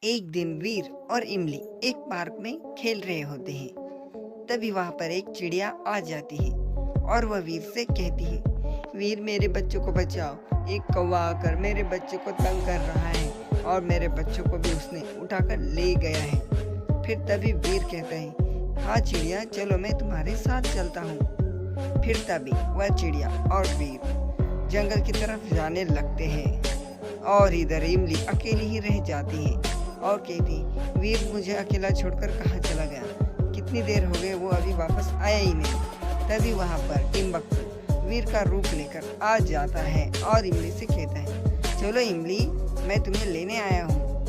एक दिन वीर और इमली एक पार्क में खेल रहे होते हैं। तभी वहां पर एक चिड़िया आ जाती है और वह वीर से कहती है, वीर मेरे बच्चों को बचाओ, एक कौवा आकर मेरे बच्चे को तंग कर रहा है और मेरे बच्चों को भी उसने उठाकर ले गया है। फिर तभी वीर कहता है, हाँ चिड़िया चलो मैं तुम्हारे साथ चलता हूँ। फिर तभी वह चिड़िया और वीर जंगल की तरफ जाने लगते हैं और इधर इमली अकेली ही रह जाती है और कहती, वीर मुझे अकेला छोड़कर कहाँ चला गया, कितनी देर हो गई वो अभी वापस आया ही नहीं। तभी वहाँ पर टिम्बकटू वीर का रूप लेकर आ जाता है और इमली से कहता है, चलो इमली मैं तुम्हें लेने आया हूँ।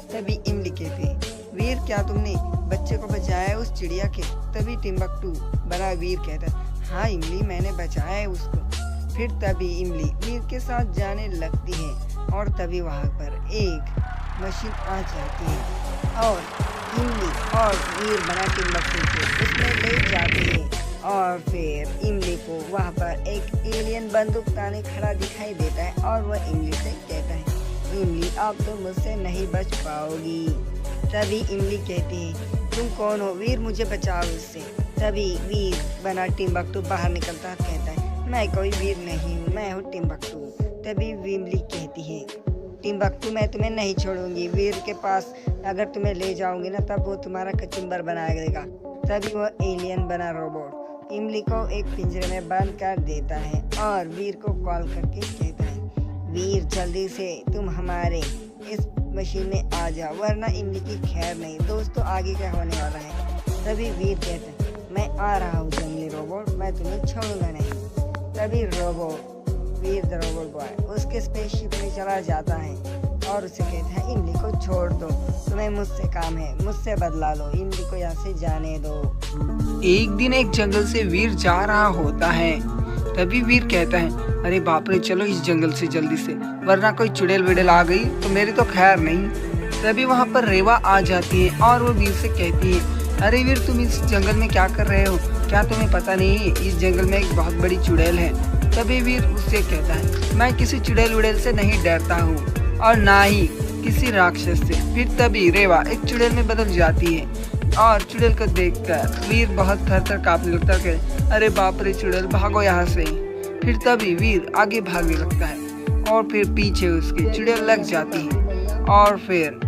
तभी इमली कहती, वीर क्या तुमने बच्चे को बचाया है उस चिड़िया के? तभी टिम्बकटू बड़ा वीर कहता है, हाँ इमली मैंने बचाया है उसको। फिर तभी इमली वीर के साथ जाने लगती है और तभी वहाँ पर एक मशीन आ जाती है और इमली और वीर बना टिम्बकटू को उसमें ले जाती है और फिर इमली को वहाँ पर एक एलियन बंदूक ताने खड़ा दिखाई देता है और वह इमली से कहता है, इमली अब तो मुझसे नहीं बच पाओगी। तभी इमली कहती है, तुम कौन हो वीर, मुझे बचाओ इससे। तभी वीर बना टिम्बकटू बाहर निकलता कहता है, मैं कोई वीर नहीं हूँ, मैं हूँ टिम्बकटू। तभी इमली कहती है, टिम्बकटू मैं तुम्हें नहीं छोड़ूंगी, वीर के पास अगर तुम्हें ले जाऊंगी ना तब वो तुम्हारा कचुम्बर बना देगा। तभी वो एलियन बना रोबोट इमली को एक पिंजरे में बंद कर देता है और वीर को कॉल करके कहता है, वीर जल्दी से तुम हमारे इस मशीन में आ जाओ वरना इमली की खैर नहीं। दोस्तों आगे क्या होने वाला है? तभी वीर कहता है, मैं आ रहा हूँ जंगली रोबोट, मैं तुम्हें छोड़ूंगा नहीं। तभी वीर द रोबोट बॉय उसके स्पेसशिप में चला जाता है और उसे कहता है, इमली को छोड़ दो, तुम्हें मुझसे काम है, मुझसे बदला लो, इमली को यहाँ से जाने दो। एक दिन एक जंगल से वीर जा रहा होता है। तभी वीर कहता है, अरे बाप रे चलो इस जंगल से जल्दी से, वरना कोई चुड़ैल विड़ैल आ गई तो मेरी तो खैर नहीं। तभी वहाँ पर रेवा आ जाती है और वो वीर से कहती है, अरे वीर तुम इस जंगल में क्या कर रहे हो, क्या तुम्हें पता नहीं इस जंगल में एक बहुत बड़ी चुड़ैल है? तभी वीर उससे कहता है, मैं किसी चुड़ैल उड़ैल से नहीं डरता हूँ और ना ही किसी राक्षस से। फिर तभी रेवा एक चुड़ैल में बदल जाती है और चुड़ैल को देखकर वीर बहुत थर-थर कांपने लगता है, अरे बाप रे चुड़ैल भागो यहाँ से। फिर तभी वीर आगे भागने लगता है और फिर पीछे उसके चुड़ैल लग जाती है और फिर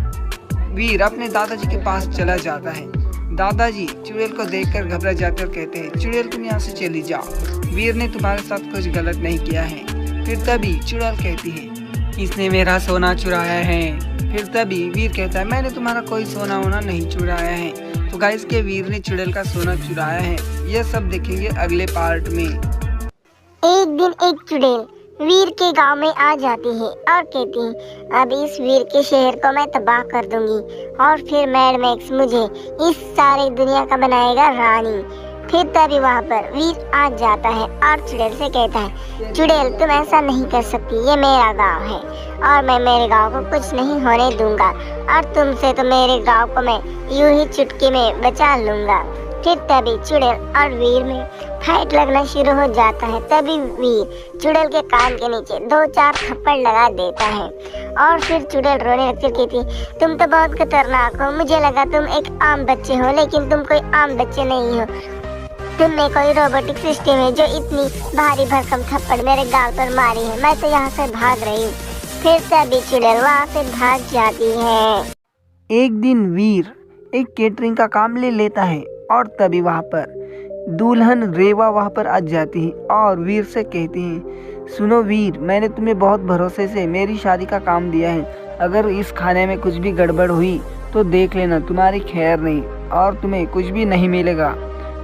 वीर अपने दादाजी के पास चला जाता है। दादाजी चुड़ैल को देखकर घबरा जाते और कहते हैं, चुड़ैल तुम यहाँ से चली जाओ, वीर ने तुम्हारे साथ कुछ गलत नहीं किया है। फिर तभी चुड़ैल कहती है, इसने मेरा सोना चुराया है। फिर तभी वीर कहता है, मैंने तुम्हारा कोई सोना वोना नहीं चुराया है। तो गाइस के वीर ने चुड़ैल का सोना चुराया है, यह सब देखेंगे अगले पार्ट में। एक दिन एक चुड़ैल वीर के गांव में आ जाती है और कहती है, अब इस वीर के शहर को मैं तबाह कर दूंगी और फिर मैड मैक्स मुझे इस सारी दुनिया का बनाएगा रानी। फिर तभी वहाँ पर वीर आ जाता है और चुड़ैल से कहता है, चुड़ैल तुम ऐसा नहीं कर सकती, ये मेरा गांव है और मैं मेरे गांव को कुछ नहीं होने दूंगा और तुमसे तो मेरे गांव को मैं यूं ही चुटकी में बचा लूंगा। फिर तभी चुड़ैल और वीर में फाइट लगना शुरू हो जाता है। तभी वीर चुड़ैल के कान के नीचे 2-4 थप्पड़ लगा देता है और फिर चुड़ैल रोने लगती है, कहती, तुम तो बहुत खतरनाक हो, मुझे लगा तुम एक आम बच्चे हो लेकिन तुम कोई आम बच्चे नहीं हो, तुम में कोई रोबोटिक सिस्टम है जो इतनी भारी भरकम थप्पड़ मेरे गाल पर मारी है, मैं तो यहाँ से भाग रही हूँ। फिर तभी चुड़ैल वहाँ से भाग जाती है। एक दिन वीर एक केटरिंग का काम ले लेता है और तभी वहाँ पर दुल्हन रेवा वहाँ पर आ जाती है और वीर से कहती है, सुनो वीर मैंने तुम्हें बहुत भरोसे से मेरी शादी का काम दिया है, अगर इस खाने में कुछ भी गड़बड़ हुई तो देख लेना तुम्हारी खैर नहीं और तुम्हें कुछ भी नहीं मिलेगा।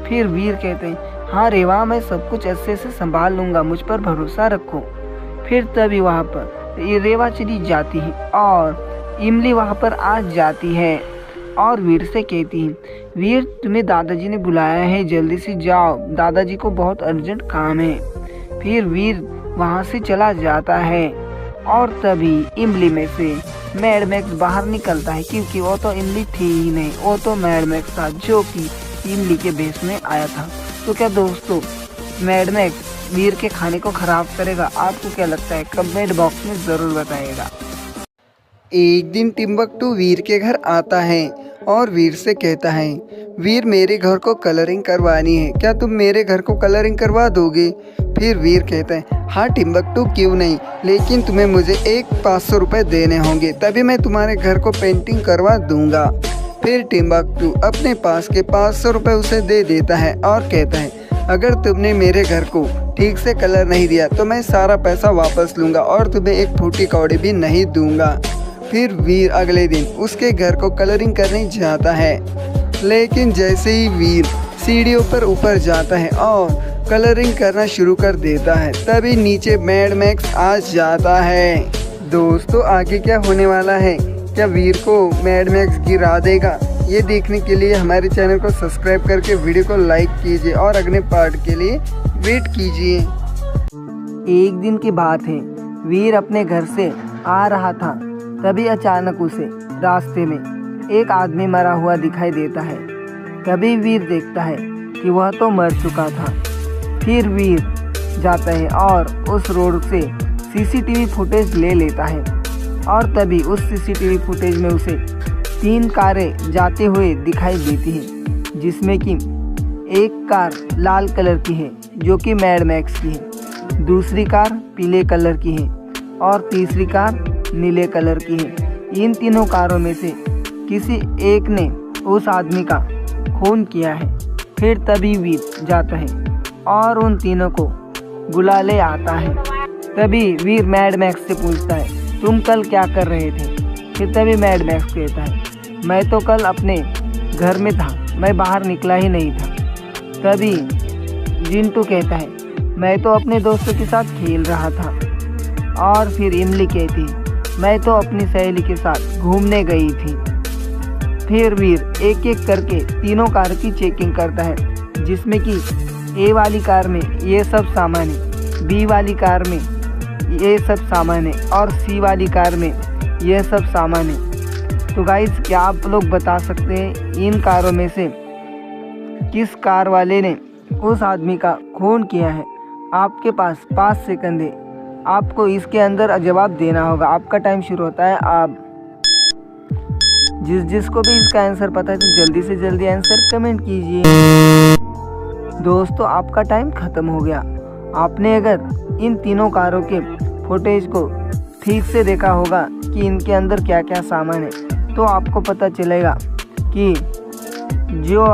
फिर वीर कहते हैं, हाँ रेवा मैं सब कुछ ऐसे से संभाल लूँगा, मुझ पर भरोसा रखो। फिर तभी वहाँ पर रेवा चली जाती है और इमली वहाँ पर आ जाती है और वीर से कहती है, वीर तुम्हें दादाजी ने बुलाया है, जल्दी से जाओ, दादाजी को बहुत अर्जेंट काम है। फिर वीर वहाँ से चला जाता है और तभी इमली में से मैड मैक्स बाहर निकलता है, क्योंकि वो तो इमली थी ही नहीं, वो तो मैड मैक्स था जो कि इमली के भेष में आया था। तो क्या दोस्तों मैड मैक्स वीर के खाने को खराब करेगा? आपको क्या लगता है? कमेंट बॉक्स में ज़रूर बताइएगा। एक दिन टिम्बकटू वीर के घर आता है और वीर से कहता है, वीर मेरे घर को कलरिंग करवानी है, क्या तुम मेरे घर को कलरिंग करवा दोगे? फिर वीर कहता है, हाँ टिम्बकटू क्यों नहीं, लेकिन तुम्हें मुझे 500 रुपये देने होंगे, तभी मैं तुम्हारे घर को पेंटिंग करवा दूंगा। फिर टिम्बकटू अपने पास के 500 रुपये उसे दे देता है और कहता है, अगर तुमने मेरे घर को ठीक से कलर नहीं दिया तो मैं सारा पैसा वापस लूँगा और तुम्हें एक फूटी कौड़ी भी नहीं दूंगा। फिर वीर अगले दिन उसके घर को कलरिंग करने जाता है, लेकिन जैसे ही वीर सीढ़ियों पर ऊपर जाता है और कलरिंग करना शुरू कर देता है, तभी नीचे मैड मैक्स आ जाता है। दोस्तों आगे क्या होने वाला है, क्या वीर को मैड मैक्स गिरा देगा? ये देखने के लिए हमारे चैनल को सब्सक्राइब करके वीडियो को लाइक कीजिए और अगले पार्ट के लिए वेट कीजिए। एक दिन की बात है, वीर अपने घर से आ रहा था, तभी अचानक उसे रास्ते में एक आदमी मरा हुआ दिखाई देता है। तभी वीर देखता है कि वह तो मर चुका था। फिर वीर जाता है और उस रोड से सीसीटीवी फुटेज ले लेता है और तभी उस सीसीटीवी फुटेज में उसे 3 कारें जाते हुए दिखाई देती हैं, जिसमें कि एक कार लाल कलर की है जो कि मैड मैक्स की है, दूसरी कार पीले कलर की है और तीसरी कार नीले कलर की है। इन तीनों कारों में से किसी एक ने उस आदमी का खून किया है। फिर तभी वीर जाता है और उन तीनों को बुला ले आता है। तभी वीर मैड मैक्स से पूछता है, तुम कल क्या कर रहे थे? फिर तभी मैड मैक्स कहता है, मैं तो कल अपने घर में था, मैं बाहर निकला ही नहीं था। तभी जिंटू कहता है, मैं तो अपने दोस्तों के साथ खेल रहा था। और फिर इमली कहती है, मैं तो अपनी सहेली के साथ घूमने गई थी। फिर वीर एक एक करके तीनों कार की चेकिंग करता है, जिसमें कि ए वाली कार में ये सब सामान है, बी वाली कार में ये सब सामान है और सी वाली कार में ये सब सामान है। तो गाइस क्या आप लोग बता सकते हैं इन कारों में से किस कार वाले ने उस आदमी का खून किया है? आपके पास 5 सेकंड है, आपको इसके अंदर जवाब देना होगा। आपका टाइम शुरू होता है। आप जिसको भी इसका आंसर पता है तो जल्दी से जल्दी आंसर कमेंट कीजिए। दोस्तों आपका टाइम ख़त्म हो गया। आपने अगर इन तीनों कारों के फुटेज को ठीक से देखा होगा कि इनके अंदर क्या क्या सामान है, तो आपको पता चलेगा कि जो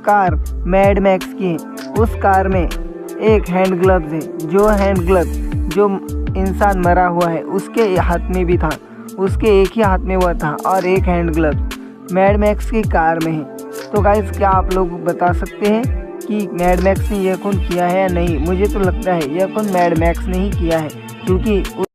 कार मैड मैक्स की है उस कार में एक हैंड ग्लव्स है, जो हैंड ग्लव्स जो इंसान मरा हुआ है उसके हाथ में भी था, उसके एक ही हाथ में वह था और एक हैंड ग्लव्स मैड मैक्स की कार में है। तो गाइस क्या आप लोग बता सकते हैं कि मैड मैक्स ने यह खून किया है या नहीं? मुझे तो लगता है यह खून मैड मैक्स ने ही किया है, क्योंकि